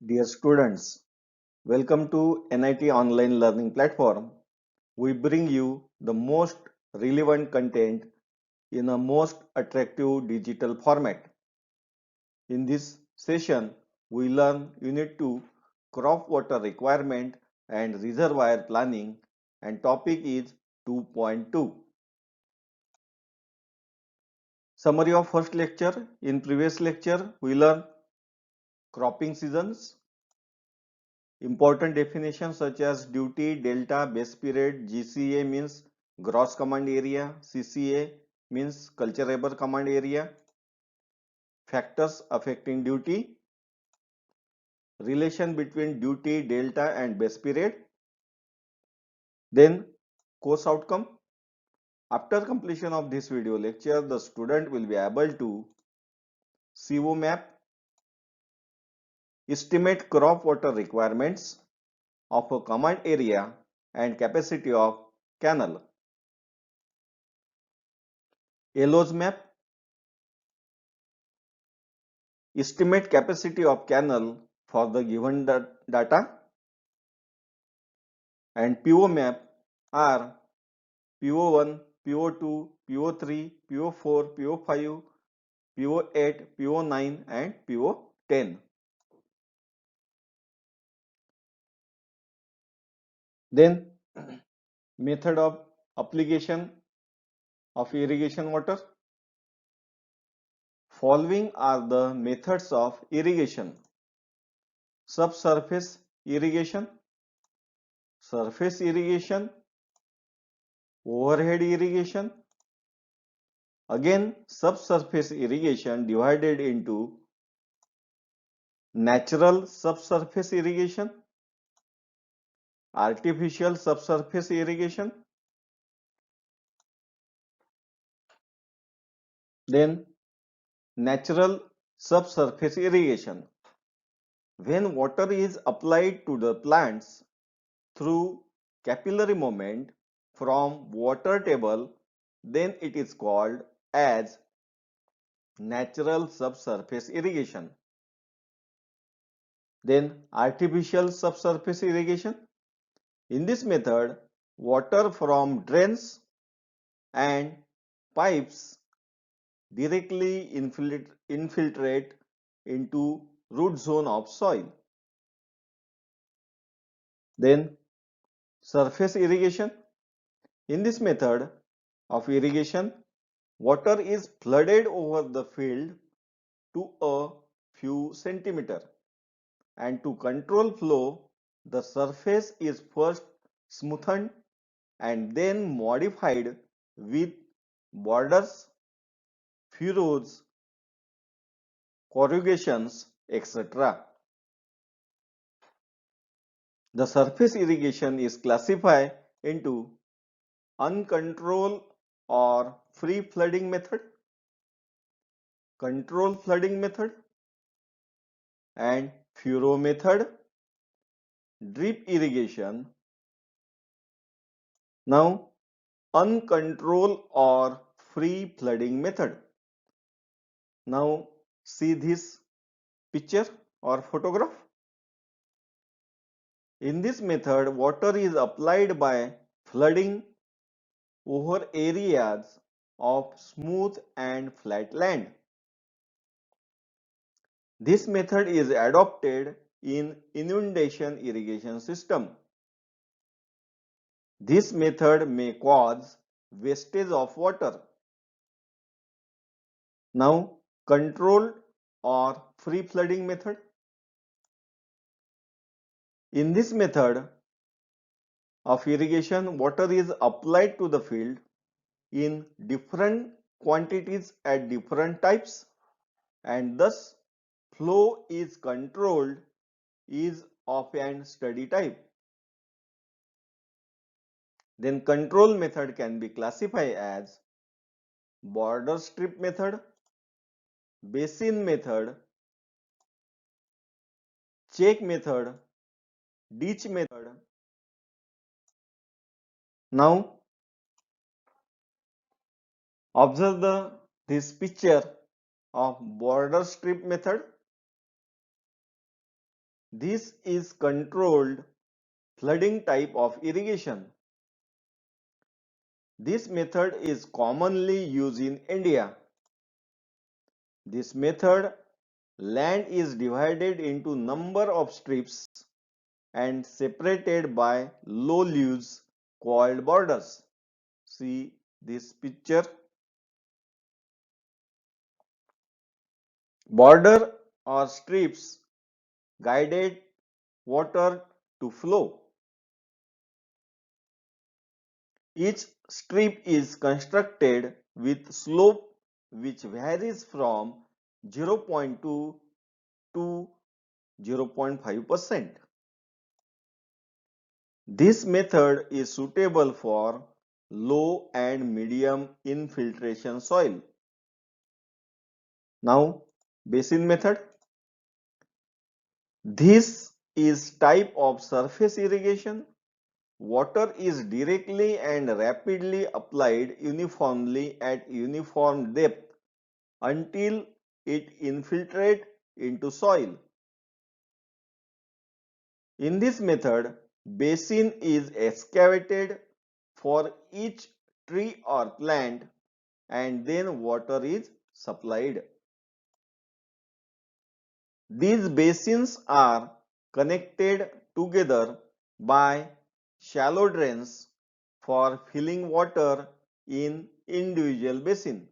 Dear students, welcome to NIT Online Learning Platform. We bring you the most relevant content in a most attractive digital format. In this session, we learn Unit 2 Crop Water Requirement and Reservoir Planning, and topic is 2.2. Summary of first lecture. In previous lecture, we learned cropping seasons, important definitions such as duty, delta, base period. GCA means gross command area. CCA means culturable command area. Factors affecting duty. Relation between duty, delta and base period. Then course outcome. After completion of this video lecture, the student will be able to CO map, estimate crop water requirements of a command area and capacity of canal. LO's map, estimate capacity of canal for the given data, and PO map are PO1, PO2, PO3, PO4, PO5, PO8, PO9 and PO10. Then method of application of irrigation water. Following are the methods of irrigation: subsurface irrigation, surface irrigation, overhead irrigation, again subsurface irrigation divided into natural subsurface irrigation, artificial subsurface irrigation, then natural subsurface irrigation. When water is applied to the plants through capillary movement from water table, then it is called as natural subsurface irrigation. Then artificial subsurface irrigation. In this method, water from drains and pipes directly infiltrate into root zone of soil. Then surface irrigation. In this method of irrigation, water is flooded over the field to a few centimeters, and to control flow, the surface is first smoothened and then modified with borders, furrows, corrugations, etc. The surface irrigation is classified into uncontrolled or free flooding method, controlled flooding method, and furrow method, drip irrigation. Now, uncontrolled or free flooding method. Now, see this picture or photograph. In this method, water is applied by flooding over areas of smooth and flat land. This method is adopted in inundation irrigation system. This method may cause wastage of water. Now, controlled or free flooding method. In this method of irrigation, water is applied to the field in different quantities at different types, and thus flow is controlled, is of an steady type. Then control method can be classified as border strip method, basin method, check method, ditch method. Now observe this picture of border strip method. This is controlled flooding type of irrigation. This method is commonly used in India. This method, land is divided into number of strips and separated by low leaves called borders. See this picture. Border or strips guided water to flow. Each strip is constructed with slope which varies from 0.2 to 0.5%. This method is suitable for low and medium infiltration soil. Now, basin method. This is type of surface irrigation. Water is directly and rapidly applied uniformly at uniform depth until it infiltrates into soil. In this method, basin is excavated for each tree or plant and then water is supplied. These basins are connected together by shallow drains for filling water in individual basin.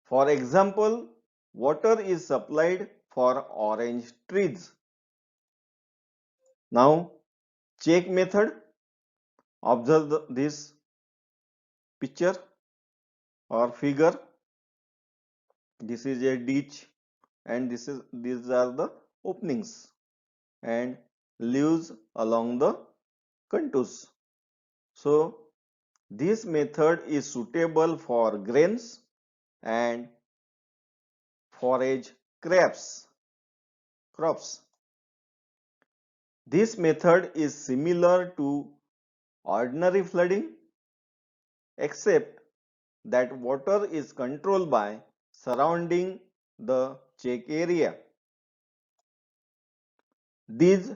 For example, water is supplied for orange trees. Now, check method. Observe this picture or figure. This is a ditch and these are the openings and leaves along the contours. So this method is suitable for grains and forage crops. This method is similar to ordinary flooding except that water is controlled by surrounding the check area. These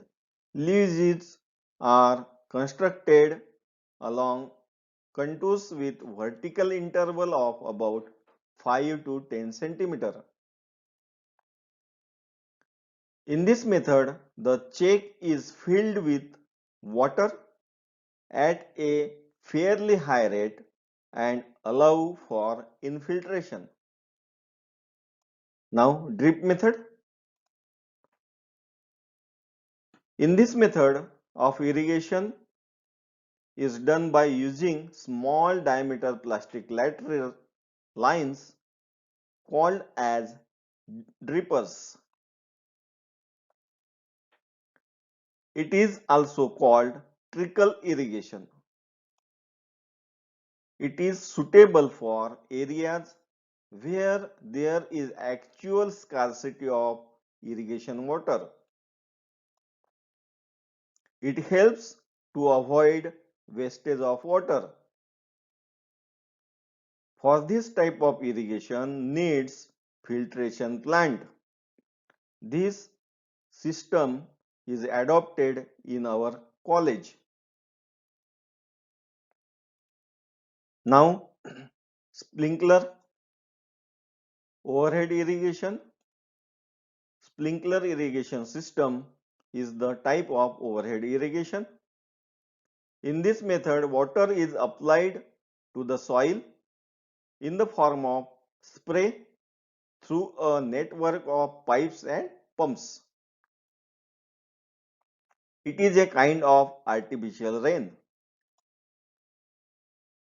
leases are constructed along contours with vertical interval of about 5 to 10 centimeter. In this method, the check is filled with water at a fairly high rate and allow for infiltration. Now, drip method. In this method of irrigation is done by using small diameter plastic lateral lines called as drippers. It is also called trickle irrigation. It is suitable for areas where there is actual scarcity of irrigation water. It helps to avoid wastage of water. For this type of irrigation needs filtration plant. This system is adopted in our college. Now, sprinkler overhead irrigation. Sprinkler irrigation system is the type of overhead irrigation. In this method, water is applied to the soil in the form of spray through a network of pipes and pumps. It is a kind of artificial rain.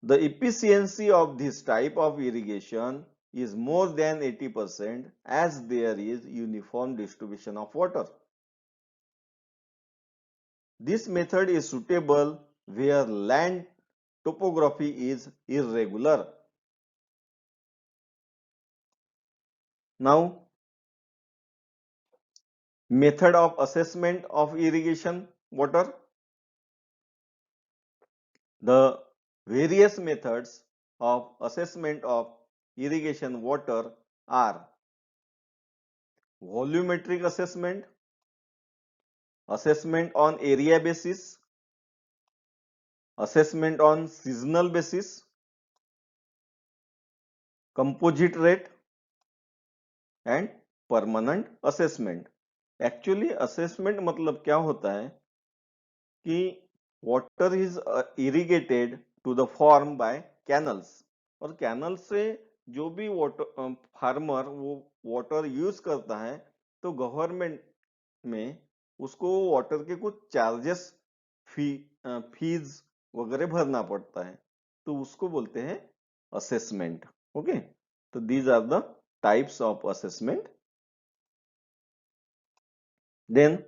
The efficiency of this type of irrigation is more than 80% as there is uniform distribution of water. This method is suitable where land topography is irregular. Now, method of assessment of irrigation water. The various methods of assessment of irrigation water are volumetric assessment. assessment on area basis, assessment on seasonal basis, composite rate and permanent assessment. Actually assessment मतलब क्या होता है कि water is irrigated to the farm by canals, और canal से जो भी water farmer वो वाटर यूज करता है तो गवर्नमेंट में उसको वाटर के कुछ चार्जेस फीस वगैरह भरना पड़ता है, तो उसको बोलते हैं असेसमेंट. ओके, तो these are the types of assessment. Then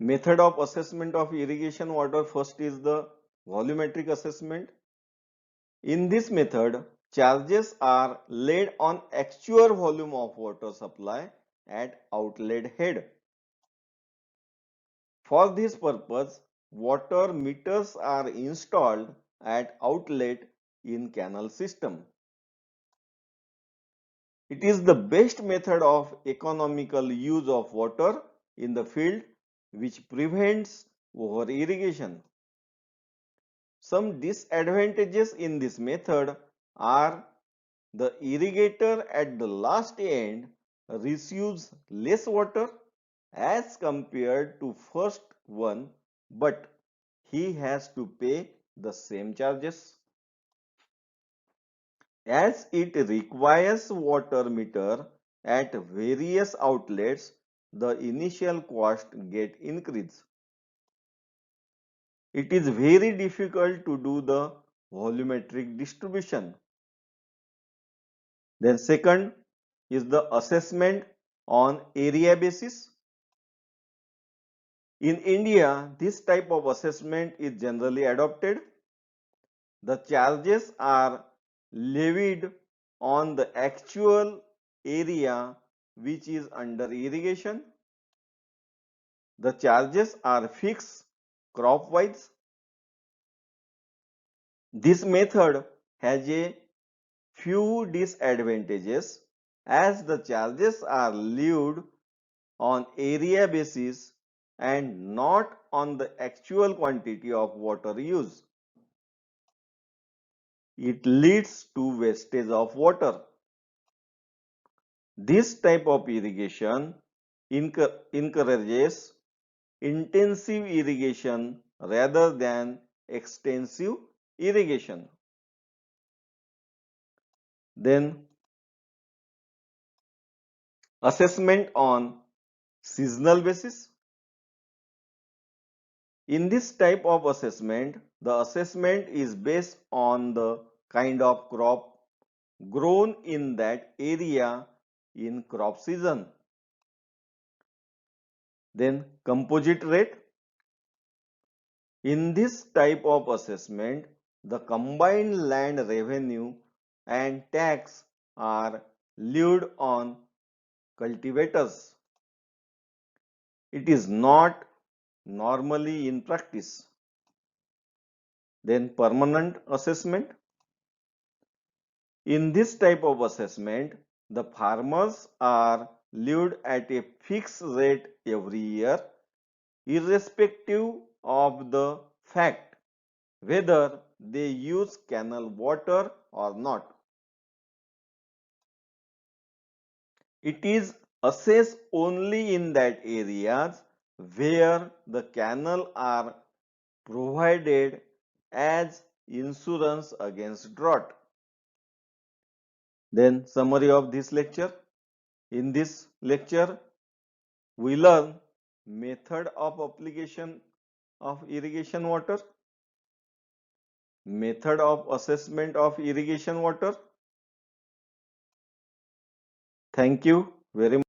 method of assessment of irrigation water, first is the volumetric assessment. In this method, charges are laid on actual volume of water supply at outlet head. For this purpose, water meters are installed at outlet in canal system. It is the best method of economical use of water in the field which prevents over irrigation. Some disadvantages in this method are the irrigator at the last end receives less water as compared to first one, but he has to pay the same charges. As it requires water meter at various outlets, the initial cost get increased. It is very difficult to do the volumetric distribution. Then second is the assessment on area basis. In India, this type of assessment is generally adopted. The charges are levied on the actual area which is under irrigation. The charges are fixed crop wise. This method has a few disadvantages as the charges are levied on area basis and not on the actual quantity of water used. It leads to wastage of water. This type of irrigation encourages intensive irrigation rather than extensive irrigation. Then assessment on seasonal basis. In this type of assessment, the assessment is based on the kind of crop grown in that area in crop season. Then composite rate. In this type of assessment, the combined land revenue and tax are levied on cultivators. It is not normally in practice. Then permanent assessment. In this type of assessment, the farmers are levied at a fixed rate every year, irrespective of the fact whether they use canal water or not. It is assessed only in that areas where the canal are provided as insurance against drought. Then summary of this lecture. In this lecture, we learn method of application of irrigation water, method of assessment of irrigation water. Thank you very much.